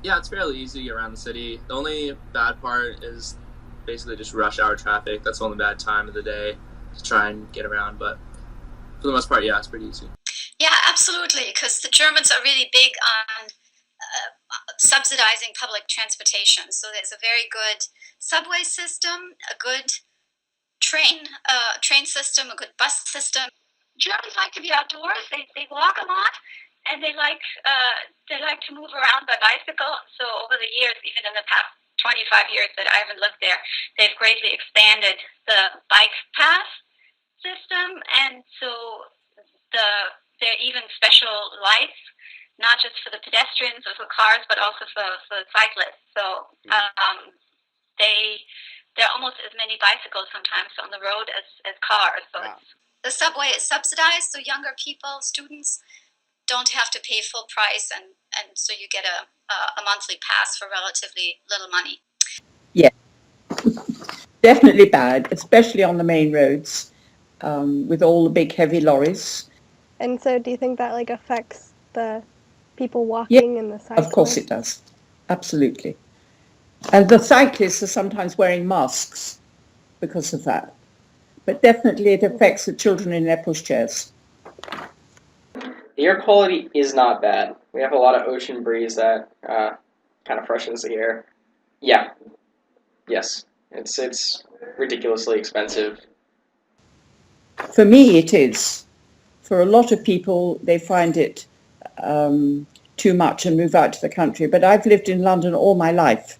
Yeah, it's fairly easy to get around the city. The only bad part is basically just rush hour traffic. That's the only bad time of the day to try and get around. But for the most part, yeah, it's pretty easy. Yeah, absolutely, because the Germans are really big on subsidizing public transportation. So there's a very good subway system, a good train system, a good bus system. Germans like to be outdoors. They walk a lot, and they like to move around by bicycle. So over the years, even in the past 25 years that I haven't lived there, they've greatly expanded the bike path system, and so the there are even special lights, not just for the pedestrians or for cars, but also for cyclists. So they there are almost as many bicycles sometimes on the road as cars. So wow. The subway is subsidized, so younger people, students, don't have to pay full price, and so you get a monthly pass for relatively little money. Yeah, definitely bad, especially on the main roads with all the big heavy lorries. And so do you think that like affects the people walking and the cyclists? Of course it does. Absolutely. And the cyclists are sometimes wearing masks because of that. But definitely it affects the children in their pushchairs. The air quality is not bad. We have a lot of ocean breeze that kind of freshens the air. Yeah. Yes. It's ridiculously expensive. For me, it is. For a lot of people, they find it too much and move out to the country. But I've lived in London all my life,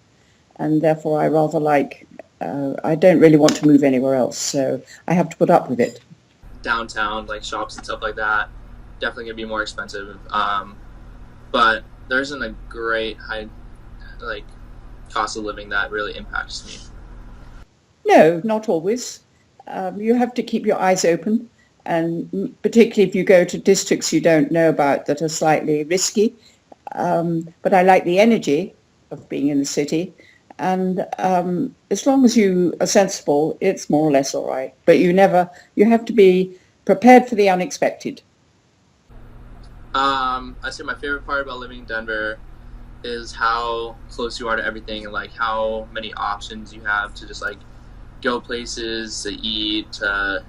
and therefore I rather like, I don't really want to move anywhere else, so I have to put up with it. Downtown, like shops and stuff like that, definitely going to be more expensive. But there isn't a great high, like, cost of living that really impacts me. No, not always. You have to keep your eyes open, and particularly if you go to districts you don't know about that are slightly risky. But I like the energy of being in the city, and as long as you are sensible, it's more or less all right. But you have to be prepared for the unexpected. I say my favorite part about living in Denver is how close you are to everything, and like how many options you have to just like go places to eat, to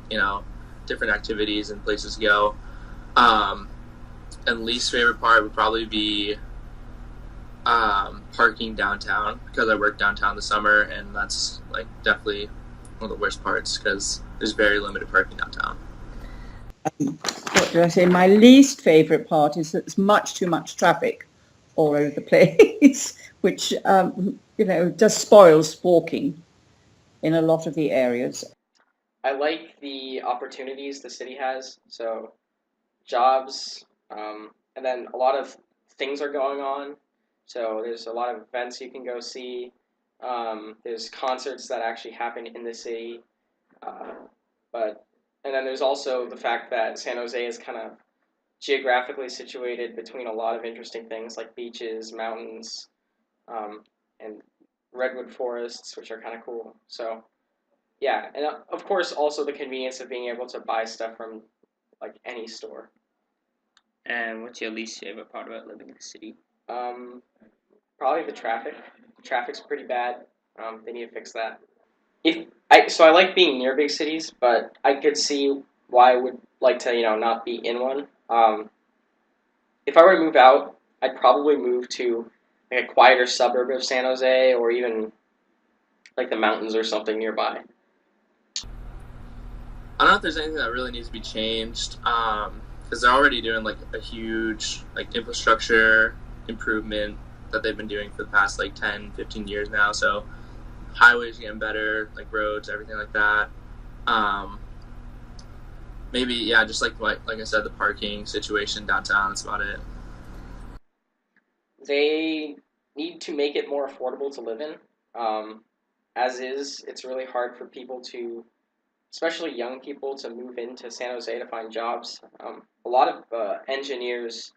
different activities and places to go. And least favorite part would probably be parking downtown, because I work downtown the summer, and that's like definitely one of the worst parts because there's very limited parking downtown. What did I say? My least favorite part is that there's much too much traffic all over the place, which just spoils walking in a lot of the areas. I like the opportunities the city has, so jobs, and then a lot of things are going on. So there's a lot of events you can go see. There's concerts that actually happen in the city, and then there's also the fact that San Jose is kind of geographically situated between a lot of interesting things like beaches, mountains, and redwood forests, which are kind of cool. So yeah, and of course also the convenience of being able to buy stuff from like any store. And what's your least favorite part about living in the city? Probably the traffic. The traffic's pretty bad. They need to fix that. So I like being near big cities, but I could see why I would like to not be in one. If I were to move out, I'd probably move to like a quieter suburb of San Jose, or even like the mountains or something nearby. I don't know if there's anything that really needs to be changed, because they're already doing like a huge like infrastructure improvement that they've been doing for the past like 10, 15 years now. So highways getting better, like roads, everything like that. Maybe just like I said, the parking situation downtown. That's about it. They need to make it more affordable to live in. As is, it's really hard for people to, especially young people, to move into San Jose to find jobs. A lot of engineers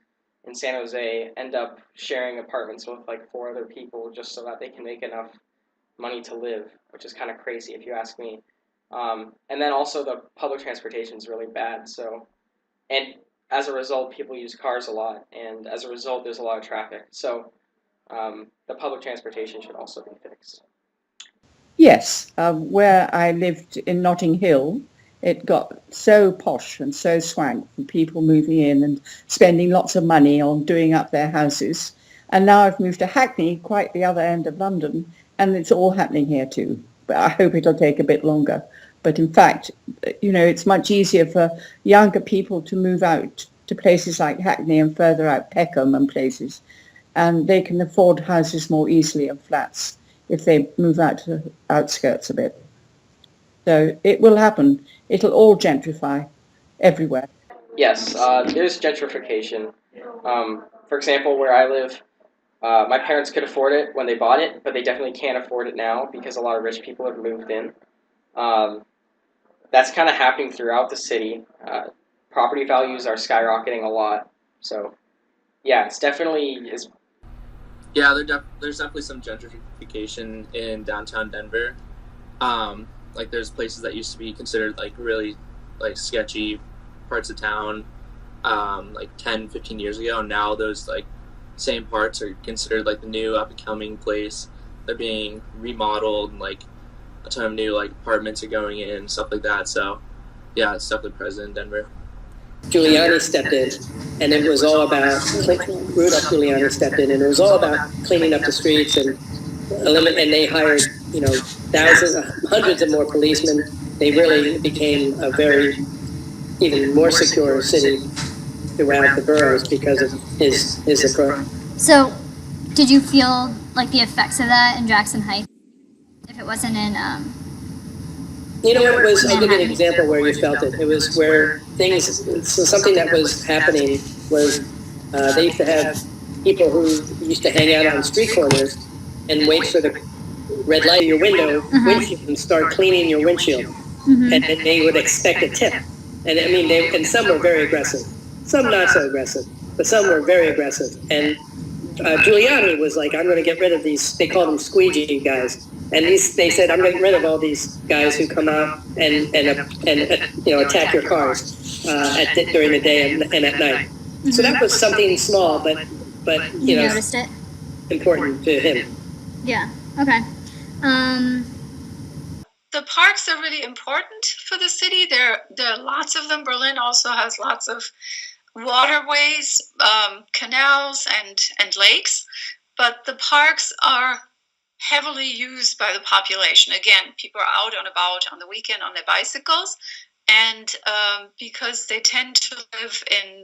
in San Jose end up sharing apartments with like 4 other people just so that they can make enough money to live, which is kind of crazy if you ask me. And then also the public transportation is really bad. And as a result, people use cars a lot, and as a result, there's a lot of traffic. So the public transportation should also be fixed. Yes, where I lived in Notting Hill, it got so posh and so swank for people moving in and spending lots of money on doing up their houses. And now I've moved to Hackney, quite the other end of London, and it's all happening here too. But I hope it'll take a bit longer. But in fact, it's much easier for younger people to move out to places like Hackney and further out, Peckham and places, and they can afford houses more easily and flats if they move out to the outskirts a bit. So it will happen. It'll all gentrify everywhere. Yes, there's gentrification. For example, where I live, my parents could afford it when they bought it, but they definitely can't afford it now because a lot of rich people have moved in. That's kind of happening throughout the city. Property values are skyrocketing a lot. So, yeah, it's definitely is. Yeah, there's definitely some gentrification in downtown Denver. Like there's places that used to be considered like really like sketchy parts of town like 10, 15 years ago, and now those like same parts are considered like the new up and coming place. They're being remodeled and like a ton of new like apartments are going in and stuff like that. So yeah, it's definitely present in Denver. Giuliani stepped in, and it was all about Rudolph Giuliani stepped in, and it was all about cleaning up the streets and and they hired thousands, hundreds of more policemen. They really became a very even more secure city throughout the boroughs because of his approach. So, did you feel like the effects of that in Jackson Heights? If it wasn't in it was, I'll give you an example where you felt it. It was where something that was happening was they used to have people who used to hang out on street corners and wait for the red light of your windshield and start cleaning your windshield. And they would expect a tip. And I mean, and some were very aggressive. Some not so aggressive, but some were very aggressive. And Giuliani was like, I'm going to get rid of these, they called them squeegee guys. And they said, I'm getting rid of all these guys who come out and attack your cars during the day and at night. So that was something small, but you noticed it? Important to him. Yeah. Okay. The parks are really important for the city. There are lots of them. Berlin also has lots of waterways, canals, and lakes. But the parks are heavily used by the population. Again, people are out and about on the weekend on their bicycles, and because they tend to live in